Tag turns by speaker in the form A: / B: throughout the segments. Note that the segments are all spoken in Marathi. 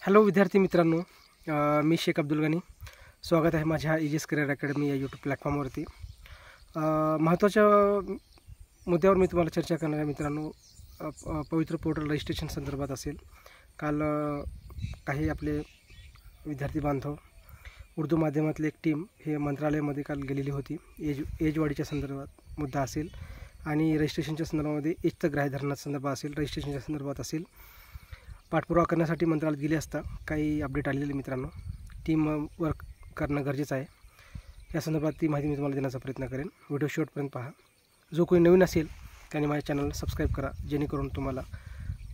A: हॅलो विद्यार्थी मित्रांनो, मी शेख अब्दुल गनी. स्वागत आहे माझ्या एजीएस करिअर अकॅडमी या यूट्यूब प्लॅटफॉर्मवरती. महत्त्वाच्या मुद्द्यावर मी तुम्हाला चर्चा करणार आहे मित्रांनो. पवित्र पोर्टल रजिस्ट्रेशन संदर्भात असेल. काल काही आपले विद्यार्थी बांधव उर्दू माध्यमातली एक टीम हे मंत्रालयामध्ये काल गेलेली होती. एजवाढीच्या संदर्भात मुद्दा असेल आणि रजिस्ट्रेशनच्या संदर्भामध्ये एजचं ग्राह्य धरण्याच्या संदर्भात असेल, रजिस्ट्रेशनच्या संदर्भात असेल. पाठपुरावा करण्यासाठी मंत्रालयात गेले असता काही अपडेट आलेले मित्रांनो. टीम वर्क करणं गरजेचं आहे. या संदर्भात ती माहिती मी तुम्हाला देण्याचा प्रयत्न करेन. व्हिडिओ शेवटपर्यंत पहा. जो कोणी नवीन असेल त्याने माझ्या चॅनलला सबस्क्राईब करा, जेणेकरून तुम्हाला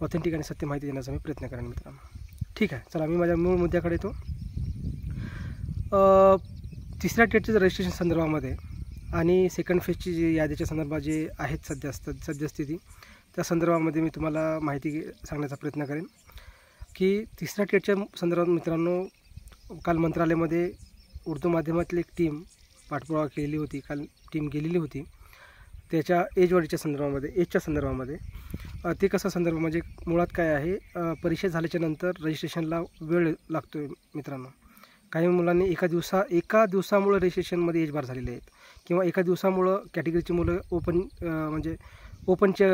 A: ऑथेंटिक आणि सत्य माहिती देण्याचा मी प्रयत्न करेन मित्रांनो. ठीक आहे, चला मी माझ्या मूळ मुद्द्याकडे येतो. तिसऱ्या टेटच्या रजिस्ट्रेशन संदर्भामध्ये आणि सेकंड फेजची जी यादीच्या संदर्भात जे आहेत सद्यस्थिती, त्या संदर्भामध्ये मी तुम्हाला माहिती सांगण्याचा प्रयत्न करेन की तिसऱ्या टेटच्या संदर्भात मित्रांनो, काल मंत्रालयामध्ये उर्दू माध्यमातली एक टीम पाठपुरावा केलेली होती. काल टीम गेलेली होती त्याच्या एजवाढीच्या संदर्भामध्ये, एजच्या संदर्भामध्ये. ते कसं संदर्भ म्हणजे मुळात काय आहे, परीक्षा झाल्याच्या नंतर रजिस्ट्रेशनला वेळ लागतो आहे मित्रांनो. काही मुलांनी एका दिवसामुळं रजिस्ट्रेशनमध्ये एज बार झालेले आहेत, किंवा एका दिवसामुळं कॅटेगरीची मुलं म्हणजे ओपनच्या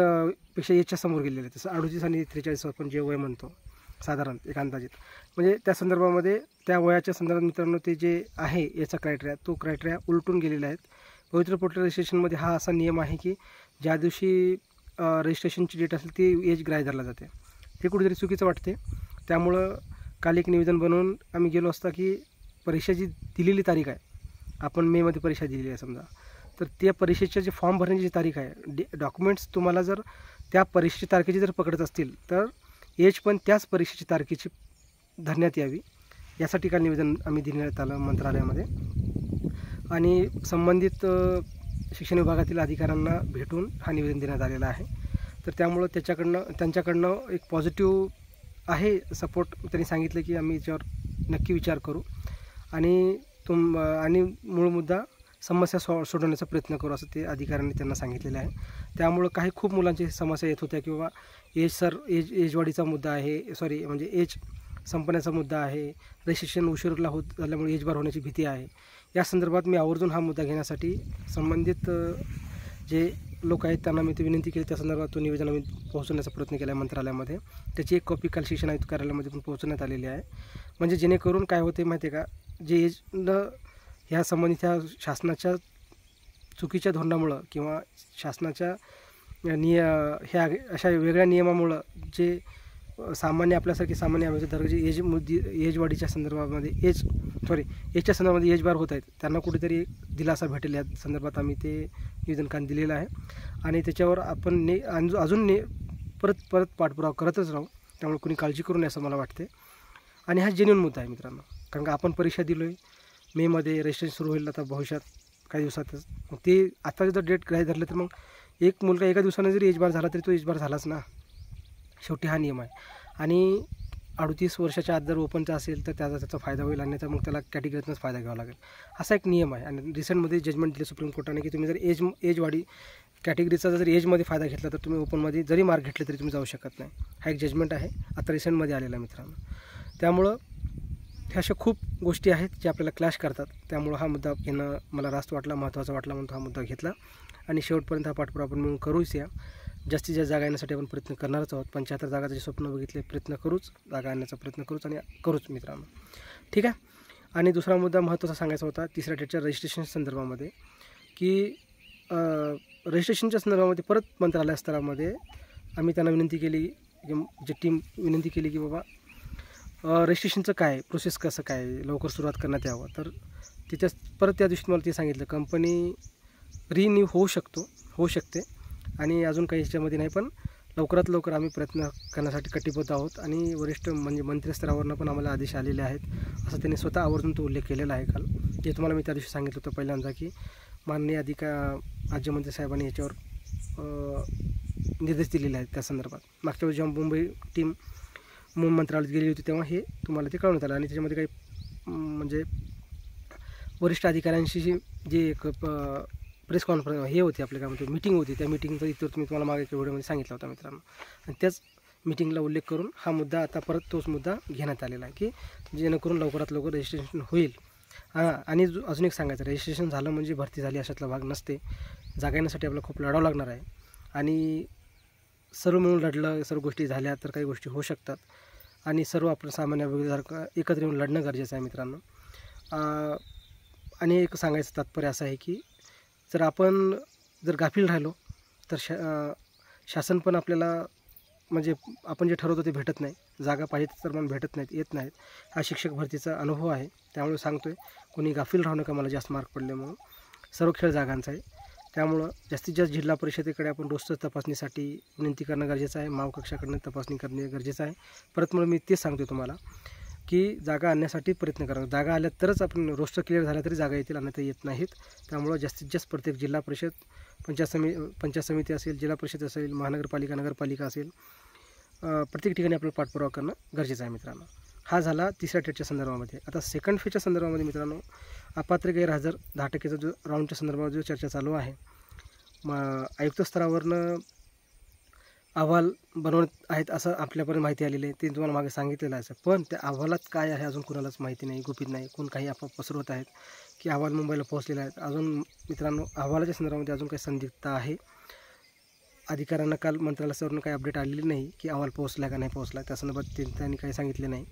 A: पेक्षा एजच्या समोर गेलेले आहेत. तसं 38 आणि 43 आपण जे वय म्हणतो साधारण एक अंदाजित, म्हणजे त्या संदर्भामध्ये त्या वयाच्या संदर्भात मित्रांनो ते जे आहे याचा क्रायटेरिया, तो क्रायटेरिया उलटून गेलेला आहे. पवित्र पोर्टल रजिस्ट्रेशनमध्ये हा असा नियम आहे की ज्या दिवशी रजिस्ट्रेशनची डेट असेल ती एज ग्राह्य धरला जाते. ते कुठेतरी चुकीचं वाटते. त्यामुळं काल एक निवेदन बनवून आम्ही गेलो असता की परीक्षा जी दिलेली तारीख आहे, आपण मेमध्ये परीक्षा दिलेली आहे समजा, तर त्या परीक्षेचे जे फॉर्म भरण्याची जी तारीख आहे, डॉक्युमेंट्स तुम्हाला जर त्या परीक्षेच्या तारखेची जर पकडत असतील तर एज पण त्याच परीक्षेची तारखेची धरण्यात यावी, यासाठी काल निवेदन आम्ही देण्यात आलं मंत्रालयामध्ये. आणि संबंधित शिक्षण विभागातील अधिकाऱ्यांना भेटून हा निवेदन देण्यात आलेला आहे. तर त्यामुळं त्यांच्याकडनं एक पॉझिटिव्ह आहे सपोर्ट. त्यांनी सांगितलं की आम्ही याच्यावर नक्की विचार करू आणि मूळ मुद्दा समस्या सोडवण्याचा प्रयत्न करू, असं ते अधिकाऱ्यांनी त्यांना सांगितलेलं आहे. त्यामुळं काही खूप मुलांची समस्या येत होत्या, किंवा एजवाढीचा मुद्दा आहे, म्हणजे एज संपण्याचा मुद्दा आहे, रजिस्ट्रेशन उशीरला होत झाल्यामुळे एज बार होण्याची भीती आहे. या संदर्भात मी आवर्जून हा मुद्दा घेण्यासाठी संबंधित जे लोक आहेत त्यांना मी विनंती केली. त्या संदर्भात तो निवेदन आम्ही पोहोचवण्याचा प्रयत्न केला आहे मंत्रालयामध्ये. त्याची एक कॉपी काल शिक्षण आयुक्त कार्यालयामध्ये पण पोहोचवण्यात आलेली आहे. म्हणजे जेणेकरून काय होते माहिती आहे का, जे एज ह्या संबंधित ह्या शासनाच्या चुकीच्या धोरणामुळं किंवा शासनाच्या ह्या अशा वेगळ्या नियमामुळं जे आपल्यासारखे सामान्य आमच्या दर्जाचे एजवाढीच्या संदर्भामध्ये एजच्या संदर्भामध्ये एज बार होत आहेत, त्यांना कुठेतरी दिलासा भेटेल या संदर्भात आम्ही ते निवेदन काल दिलेलं आहे. आणि त्याच्यावर आपण अजून परत पाठपुरावा करतच राहू. त्यामुळे कोणी काळजी करू नये असं मला वाटते. आणि हा जेन्युइन मुद्दा आहे मित्रांनो, कारण का आपण परीक्षा दिलो आहे, मेमध्ये रजिस्ट्रेशन सुरू होईल आता भविष्यात काही दिवसातच. मग ते आता जर डेट ग्राह्य धरलं तर मग एक मुलगा एका दिवसाने जरी एज बार झाला तरी तो एज बार झालाच ना, शेवटी हा नियम आहे. आणि 38 वर्षाच्या आत जर ओपनचा असेल तर त्याचा फायदा होईल, आणि तर मग त्याला कॅटेगरीतनंच फायदा घ्यावा लागेल, असा एक नियम आहे. आणि रिसेंटमध्ये जजमेंट दिले सुप्रीम कोर्टाने की तुम्ही जर एजवाढी कॅटेगरीचा जर एजमध्ये फायदा घेतला तर तुम्ही ओपनमध्ये जरी मार्क घेतले तरी तुम्ही जाऊ शकत नाही. हा एक जजमेंट आहे आता रिसेंटमध्ये आलेला मित्रांनो. त्यामुळं ह्या अशा खूप गोष्टी आहेत जे आपल्याला क्लॅश करतात. त्यामुळं हा मुद्दा घेणं मला रास्त वाटला, महत्त्वाचा वाटला, म्हणून हा मुद्दा घेतला. आणि शेवटपर्यंत हा पाठपुरावा आपण मिळून करूच. जास्तीत जास्त जागा येण्यासाठी आपण प्रयत्न करणारच आहोत. 75 जागाचं जे स्वप्न बघितले प्रयत्न करूच, जागा आणण्याचा प्रयत्न करूच आणि करूच मित्रांनो. ठीक आहे. आणि दुसरा मुद्दा महत्त्वाचा सांगायचा होता तिसऱ्या टेटच्या रजिस्ट्रेशन संदर्भामध्ये, की रजिस्ट्रेशनच्या संदर्भामध्ये परत मंत्रालय स्तरामध्ये आम्ही त्यांना विनंती केली, जे टीम विनंती केली की बाबा रजिस्ट्रेशनचं काय प्रोसेस कसं काय लवकर सुरुवात करण्यात यावं. तर तिथं परत त्या दिवशी मला ते सांगितलं कंपनी रिन्यू होऊ शकते आणि अजून काही ह्याच्यामध्ये नाही, पण लवकरात लवकर आम्ही प्रयत्न करण्यासाठी कटिबद्ध आहोत. आणि वरिष्ठ म्हणजे मंत्रीस्तरावरनं पण आम्हाला आदेश आलेले आहेत, असं त्यांनी स्वतः आवर्जून तो उल्लेख केलेला आहे काल. जे तुम्हाला मी त्या दिवशी सांगितलं होतं पहिल्यांदा की माननीय राज्यमंत्री साहेबांनी याच्यावर निर्देश दिलेले आहेत त्या संदर्भात. मागच्या वेळी जेव्हा मुंबई टीम मंत्रालयात गेली होती तेव्हा हे तुम्हाला ते कळवण्यात आलं. आणि त्याच्यामध्ये काही म्हणजे वरिष्ठ अधिकाऱ्यांशी जे एक प्रेस कॉन्फरन्स हे होती, आपल्या काय म्हणतो मीटिंग होती, त्या मीटिंगचा इतर मी तुम्हाला मागे व्हिडिओमध्ये सांगितलं होतं मित्रांनो. आणि त्याच मीटिंगला उल्लेख करून हा मुद्दा आता परत तोच मुद्दा घेण्यात आलेला आहे की जेणेकरून लवकरात लवकर रजिस्ट्रेशन होईल. आणि अजून एक सांगायचं, रजिस्ट्रेशन झालं म्हणजे भरती झाली अशातला भाग नसते. जागा येण्यासाठी आपल्याला खूप लढावं लागणार आहे आणि सर्व मिळून लढलं, सर्व गोष्टी झाल्या तर काही गोष्टी होऊ शकतात आणि सर्व आपण सामान्य व्यक्तीसारखं एकत्र येऊन लढणं गरजेचं आहे मित्रांनो. आणि एक सांगायचं तात्पर्य असं आहे की जर आपण गाफील राहिलो तर शासन पण आपल्याला म्हणजे आपण जे ठरवतो ते भेटत नाही, जागा पाहिजे तर पण भेटत नाहीत, येत नाहीत. हा शिक्षक भरतीचा अनुभव आहे. त्यामुळे सांगतो आहे, कोणी गाफील राहू नका मला जास्त मार्क पडले म्हणून. सर्व खेळ जागांचा आहे. त्यामुळं जास्तीत जास्त जिल्हा परिषदेकडे आपण रोजच तपासणीसाठी विनंती करणं गरजेचं आहे. माव कक्षाकडनं तपासणी करणे गरजेचं आहे. परत मग मी तेच सांगतो तुम्हाला की जागा आणण्यासाठी प्रयत्न करा. जागा आल्या तरच आपण रोस्टर क्लिअर झाला तरी जागा येतील, अन्यथा येत नाहीत. त्यामुळं जास्तीत जास्त प्रत्येक जिल्हा परिषद, पंचायत समिती असेल, जिल्हा परिषद असेल, महानगरपालिका, नगरपालिका असेल, प्रत्येक ठिकाणी आपल्याला पाठपुरावा करणं गरजेचं आहे मित्रांनो. हा झाला तिसऱ्या टेटच्या संदर्भामध्ये. आता सेकंड फेजच्या संदर्भामध्ये मित्रांनो, अपात्र गैरहजर 10% जो राऊंडच्या संदर्भात जो चर्चा चालू आहे, आयुक्त स्तरावरनं अहवाल बनवत आहेत असं आपल्यापर्यंत माहिती आलेली आहे. ते तुम्हाला मागे सांगितलेलं आहे. पण त्या अहवालात काय आहे अजून कोणालाच माहिती नाही, गुपित नाही. कोण काही अफवा पसरवत आहेत की अहवाल मुंबईला पोहोचलेला आहे. अजून मित्रांनो अहवालाच्या संदर्भामध्ये अजून काही संदिग्धता आहे. अधिकाऱ्यांना काल मंत्रालयावरून काही अपडेट आलेली नाही की अहवाल पोहोचला का नाही पोहोचला. त्या संदर्भात त्यांनी काही सांगितले नाही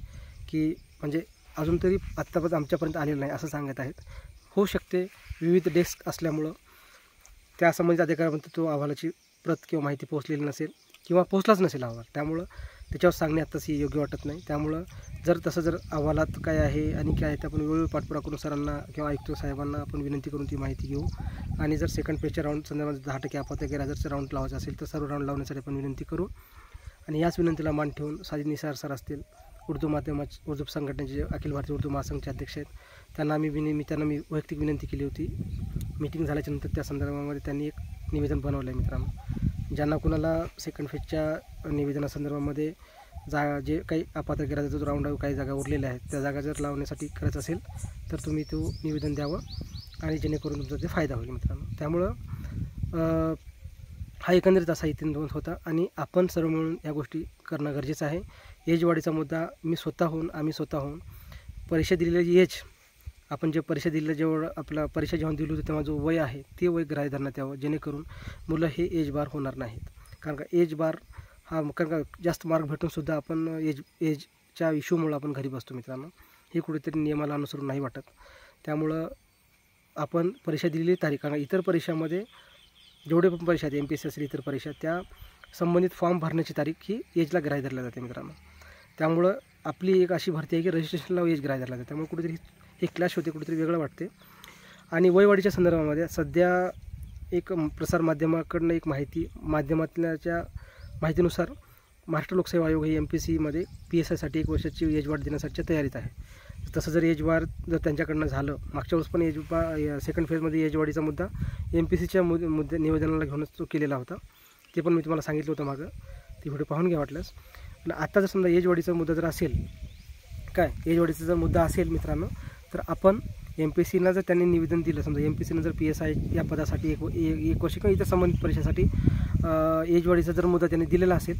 A: की म्हणजे अजून तरी आत्तापर्यंत आमच्यापर्यंत आलेलं नाही असं सांगत आहेत. होऊ शकते विविध डेस्क असल्यामुळं त्या संबंधित अधिकाऱ्यापर्यंत तो अहवालाची प्रत किंवा माहिती पोहोचलेली नसेल किंवा पोहोचलाच नसेल अहवाल. त्यामुळं त्याच्यावर सांगणे आत्ताच योग्य वाटत नाही. त्यामुळं जर अहवालात काय आहे आणि काय आहे ते आपण वेळोवेळी पाठपुरावा करून सरांना किंवा आयुक्त साहेबांना आपण विनंती करून ती माहिती घेऊ. आणि जर सेकंड पेजच्या राऊंड संदर्भात 10% अपात्र गैरहजरचं राऊंड लावायचं असेल तर सर्व राऊंड लावण्यासाठी आपण विनंती करू. आणि याच विनंतीला मान ठेवून साजिद निसार सर असतील, उर्दू संघटनेचे जे अखिल भारतीय उर्दू महासंघचे अध्यक्ष आहेत, त्यांना मी वैयक्तिक विनंती केली होती. मीटिंग झाल्याच्यानंतर त्या संदर्भामध्ये त्यांनी एक निवेदन बनवलं आहे मित्रांनो. ज्यांना कुणाला सेकंड फेजच्या निवेदनासंदर्भामध्ये जे काही अपात्र गैरहजरचा जो राऊंड काही जागा उरलेल्या आहेत त्या जागा जर लावण्यासाठी करायचं असेल तर तुम्ही तो निवेदन द्यावं आणि जेणेकरून तुमचा ते फायदा होईल मित्रांनो. त्यामुळं हा एकंदरीत असा इतिहास होता आणि आपण सर्व मिळून या गोष्टी करणं गरजेचं आहे. एजवाढीचा मुद्दा आम्ही स्वतःहून परीक्षा दिलेली एज, आपण जे परीक्षा दिलेलं जेवढं आपला परीक्षा जेव्हा दिली होती तेव्हा जो वय आहे ते वय ग्राह्य धरण्यात यावं, जेणेकरून मुलं हे एज बार होणार नाहीत. कारण का एज बार कारण का जास्त मार्क भेटूनसुद्धा आपण एजच्या इश्यूमुळं आपण घरी बसतो मित्रांनो. हे कुठेतरी नियमाला अनुसरून नाही वाटत. त्यामुळं आपण परीक्षा दिलेली तारीख, कारण इतर परीक्षामध्ये जेवढे पण परीक्षा आहेत MPSC असेल इतर परीक्षा, त्या संबंधित फॉर्म भरण्याची तारीख ही एजला ग्राह्य धरल्या जाते मित्रांनो. त्यामुळं आपली एक अशी भरती आहे की रजिस्ट्रेशनला एज ग्राह्य धरला जाते. त्यामुळे कुठेतरी एक क्लॅश होते, कुठेतरी वेगळं वाटते. आणि वयवाढीच्या संदर्भामध्ये सध्या एक प्रसारमाध्यमाकडनं एक माध्यमातल्या माहितीनुसार महाराष्ट्र लोकसेवा आयोग हे MPSCमध्ये PSIसाठी 1 वर्षाची एजवाढ देण्यासाठीच्या तयारीत आहे. तसं जर एजवाढ त्यांच्याकडनं झालं, मागच्या वेळेस पण सेकंड फेजमध्ये एजवाढीचा मुद्दा MPSCच्या निवेदनाला घेऊनच तो केलेला होता. ते पण मी तुम्हाला सांगितलं होतं मागं, ती व्हिडिओ पाहून घ्या वाटल्यास. आणि आता जर समजा एजवाढीचा मुद्दा जर असेल, एजवाढीचा जर मुद्दा असेल मित्रांनो, तर आपण MPSCला जर त्यांनी निवेदन दिलं, समजा MPSCनं जर PSI या पदासाठी एक वर्ष किंवा इतर संबंधित परीक्षेसाठी एजवाढीचा जर मुद्दा त्यांनी दिलेला असेल,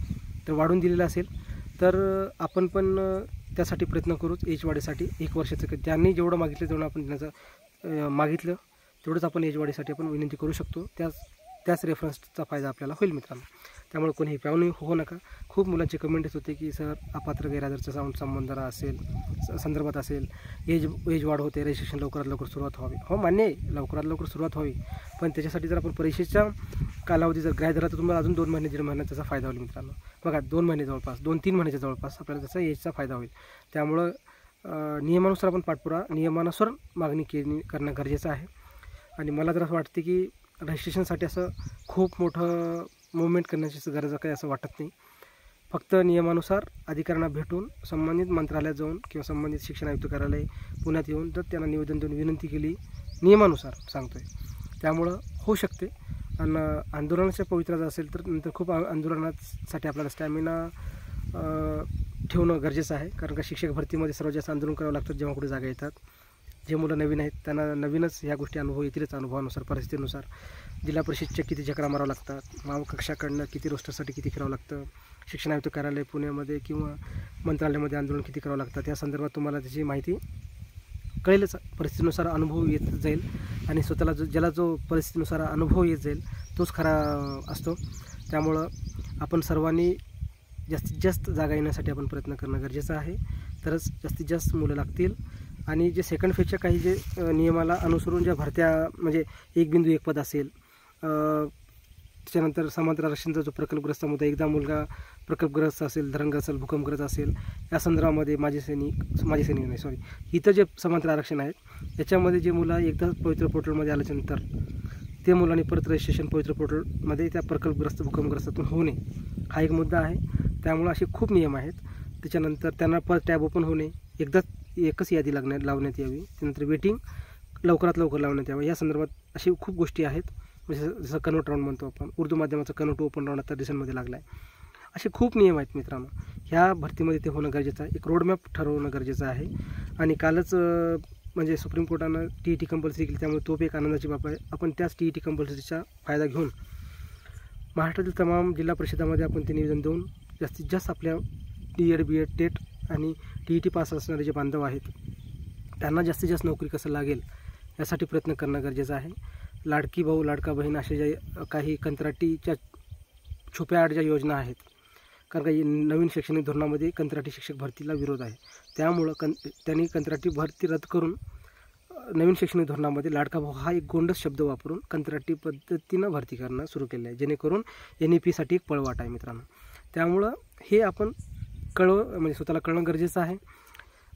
A: तर वाढून दिलेला असेल, तर आपण पण त्यासाठी प्रयत्न करूच. एजवाढीसाठी 1 वर्षाचं त्यांनी जेवढं मागितलं तेवढं आपण त्यांचं मागितलं तेवढंच आपण एजवाढीसाठी आपण विनंती करू शकतो. त्याच रेफरन्सचा फायदा आपल्याला होईल मित्रांनो. त्यामुळे कोणी प्यावणी होऊ नका. खूप मुलांचे कमेंट्स होते की सर अपात्र गैरहजरचा संदर्भात असेल, एज वाढ होते, रजिस्ट्रेशन लवकरात लवकर सुरुवात व्हावी. हो मान्य आहे, लवकरात लवकर सुरुवात व्हावी, पण त्याच्यासाठी जर आपण परीक्षेचा कालावधी जर ग्राह्य धरला तर तुम्हाला अजून 2 महिने 1.5 महिन्यात त्याचा फायदा होईल मित्रांनो. बघा 2 महिने जवळपास 2-3 महिन्याच्या जवळपास आपल्याला त्याचा एजचा फायदा होईल. त्यामुळं नियमानुसार आपण नियमानुसार मागणी करणं गरजेचं आहे. आणि मला तर असं वाटते की रजिस्ट्रेशनसाठी असं खूप मोठं मूवमेंट करण्याची गरज काही असं वाटत नाही. फक्त नियमानुसार अधिकाऱ्यांना भेटून संबंधित मंत्रालयात जाऊन किंवा संबंधित शिक्षण आयुक्त कार्यालय पुण्यात येऊन जर त्यांना निवेदन देऊन विनंती केली नियमानुसार सांगतो आहे, त्यामुळं होऊ शकते. आणि आंदोलनाच्या पवित्रा असेल तर नंतर खूप आंदोलनासाठी आपल्याला स्टॅमिना ठेवणं गरजेचं आहे. कारण का शिक्षक भरतीमध्ये सर्वात जास्त आंदोलन करावं लागतं जेव्हा कुठे जागा येतात. जे मुलं नवीन आहेत त्यांना नवीनच ह्या गोष्टी अनुभव येतीलच, अनुभवानुसार परिस्थितीनुसार. जिल्हा परिषदच्या किती चक्रा मारावं लागतात, कक्षाकडनं किती रोस्टरसाठी किती फिरावं लागतं, शिक्षण आयुक्त कार्यालय पुण्यामध्ये किंवा मंत्रालयामध्ये आंदोलन किती करावं लागतात, या संदर्भात तुम्हाला त्याची माहिती कळेलच. परिस्थितीनुसार अनुभव येत जाईल आणि स्वतःला ज्याला जो परिस्थितीनुसार अनुभव येत जाईल तोच खरा असतो. त्यामुळं आपण सर्वांनी जास्तीत जास्त जागा येण्यासाठी आपण प्रयत्न करणं गरजेचं आहे, तरच जास्तीत जास्त मुलं लागतील. आणि जे सेकंड फेजच्या काही जे नियमाला अनुसरून ज्या भरत्या म्हणजे 1.1 पद असेल, त्याच्यानंतर समांतर आरक्षणाचा जो प्रकल्पग्रस्त मुद्दा, एकदा मुलगा प्रकल्पग्रस्त असेल, धरणग्रस्त असेल, भूकंपग्रस्त असेल, या संदर्भामध्ये माजी सैनिक इथं जे समांतर आरक्षण आहेत याच्यामध्ये जे मुलं एकदा पवित्र पोर्टलमध्ये आल्याच्यानंतर ते मुलांनी परत रजिस्ट्रेशन पवित्र पोर्टलमध्ये त्या प्रकल्पग्रस्त भूकंपग्रस्तातून होणे हा एक मुद्दा आहे. त्यामुळे असे खूप नियम आहेत. त्याच्यानंतर त्यांना परत टॅब ओपन होणे, एकच यादी लावण्यात यावी, त्यानंतर वेटिंग लवकरात लवकर लावण्यात यावं. या संदर्भात अशी खूप गोष्टी आहेत. जसं कन्वर्ट राऊंड म्हणतो आपण, उर्दू माध्यमाचा कन्वर्ट ओपन राऊंड आता रिसेंटमध्ये लागला आहे. असे खूप नियम आहेत मित्रांनो. ह्या भरतीमध्ये ते होणं गरजेचं आहे, एक रोडमॅप ठरवणं गरजेचं आहे. आणि कालच म्हणजे सुप्रीम कोर्टानं TET कंपल्सरी केली, त्यामुळे तो एक आनंदाची बाब आहे. आपण त्याच TET कंपल्सरीचा फायदा घेऊन महाराष्ट्रातील तमाम जिल्हा परिषदामध्ये आपण ते निवेदन देऊन जास्तीत जास्त आपल्या D.Ed, B.Ed, टेट आणि TET पास असणारे जे बांधव आहेत त्यांना जास्तीत जास्त नोकरी कसं लागेल यासाठी प्रयत्न करणं गरजेचं आहे. लाडकी भाऊ लाडका बहीण असे जे काही कंत्राटीच्या छुप्या आड ज्या योजना आहेत, कारण काही नवीन शैक्षणिक धोरणामध्ये कंत्राटी शिक्षक भरतीला विरोध आहे. त्यामुळं त्यांनी कंत्राटी भरती रद्द करून नवीन शैक्षणिक धोरणामध्ये लाडका भाऊ हा एक गोंडस शब्द वापरून कंत्राटी पद्धतीनं भरती करणं सुरू केलं आहे, जेणेकरून NEP-साठी एक पळवाट आहे मित्रांनो. त्यामुळं हे आपण म्हणजे स्वतःला कळणं गरजेचं आहे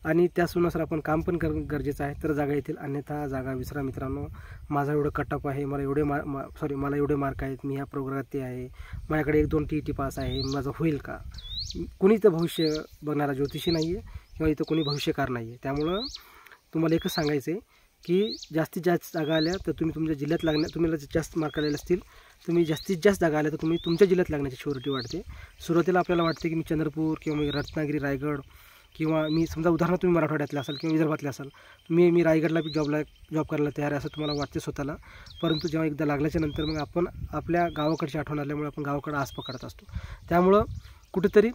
A: आणि त्यानुसार आपण काम पण करणं गरजेचं आहे, तर जागा येतील. अन्यथा जागा विसरा मित्रांनो. माझा एवढं कटअप आहे, मला एवढे मला एवढे मार्क आहेत, मी ह्या प्रोग्रामात ते आहे, माझ्याकडे 1-2 TET पास आहे, माझं होईल का? कुणी इथं भविष्य बघणारा ज्योतिषी नाही आहे किंवा इथं कोणी भविष्यकार नाही आहे. त्यामुळं तुम्हाला एकच सांगायचं आहे की जास्तीत जास्त जागा आल्या तर तुम्ही तुमच्या जिल्ह्यात तुम्हाला जास्त मार्क आलेले असतील, तुम्ही जास्तीत जास्त जागा आल्या तर तुम्ही तुमच्या जिल्ह्यात लागण्याची श्युरिटी वाढते. सुरुवातीला आपल्याला वाटते की मी चंद्रपूर किंवा मी रत्नागिरी, रायगड किंवा मी समजा उदाहरणार्थ तुम्ही मराठवाड्यातले असाल किंवा विदर्भातले असाल, मी रायगडला जॉब करायला तयार आहे असं तुम्हाला वाटते स्वतःला. परंतु जेव्हा एकदा लागल्याच्या नंतर मग आपण आपल्या गावाकडची आठवण आल्यामुळे आपण गावाकडे आस पकडत असतो. त्यामुळं कुठेतरी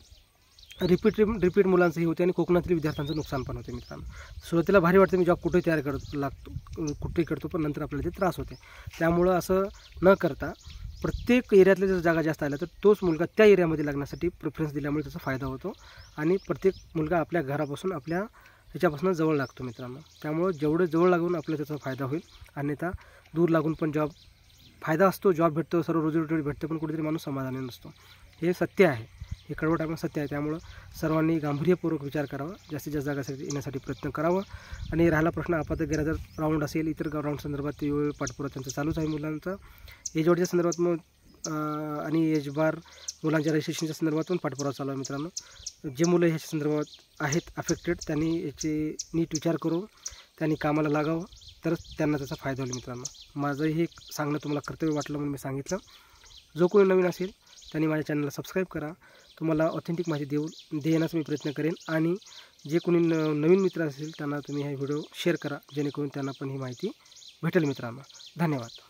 A: रिपीट मुलांचं हे होते आणि कोकणातील विद्यार्थ्यांचं नुकसान पण होते मित्रांनो. सुरुवातीला भारी वाटतं मी जॉब कुठेही कुठेही करतो, पण नंतर आपल्याला ते त्रास होते. त्यामुळं असं न करता प्रत्येक एरियातल्या जर जागा जास्त आल्या तर तोच मुलगा त्या एरियामध्ये लागण्यासाठी प्रेफरन्स दिल्यामुळे त्याचा फायदा होतो आणि प्रत्येक मुलगा आपल्या घरापासून आपल्या ह्याच्यापासून जवळ लागतो मित्रांनो. त्यामुळं जेवढं जवळ लागून आपल्याला त्याचा फायदा होईल. अन्यथा दूर लागून पण फायदा असतो, जॉब भेटतो, सर्व रोजीरोटी भेटते, पण कुठेतरी माणूस समाधानी नसतो. हे सत्य आहे, हे कडवट आपण सत्य आहे. त्यामुळं सर्वांनी गांभीर्यपूर्वक विचार करावा, जास्तीत जास्त जागासाठी येण्यासाठी प्रयत्न करावा. आणि राहिला प्रश्न आपात गैरहजर राऊंड असेल, इतर राऊंड संदर्भात ते वेळ पाठपुरावा त्यांचा चालूच आहे मुलांचा. एजवडच्या संदर्भात मग आणि एजबार मुलांच्या रजिस्ट्रेशनच्या संदर्भात पण पाठपुरावा चालू आहे मित्रांनो. जे मुलं ह्याच्या संदर्भात आहेत अफेक्टेड त्यांनी याचे नीट विचार करून त्यांनी कामाला लागावं, तरच त्यांना त्याचा फायदा होईल मित्रांनो. माझं हे सांगणं तुम्हाला कर्तव्य वाटलं म्हणून मी सांगितलं. जो कोणी नवीन असेल त्यांनी माझ्या चॅनलला सबस्क्राईब करा. तुम्हाला ऑथेंटिक माहिती देण्याचा मी प्रयत्न करेन. आणि जे कोणी नवीन मित्र असेल त्यांना तुम्ही हा व्हिडिओ शेअर करा, जेणेकरून त्यांना पण ही माहिती भेटेल मित्रांनो. धन्यवाद.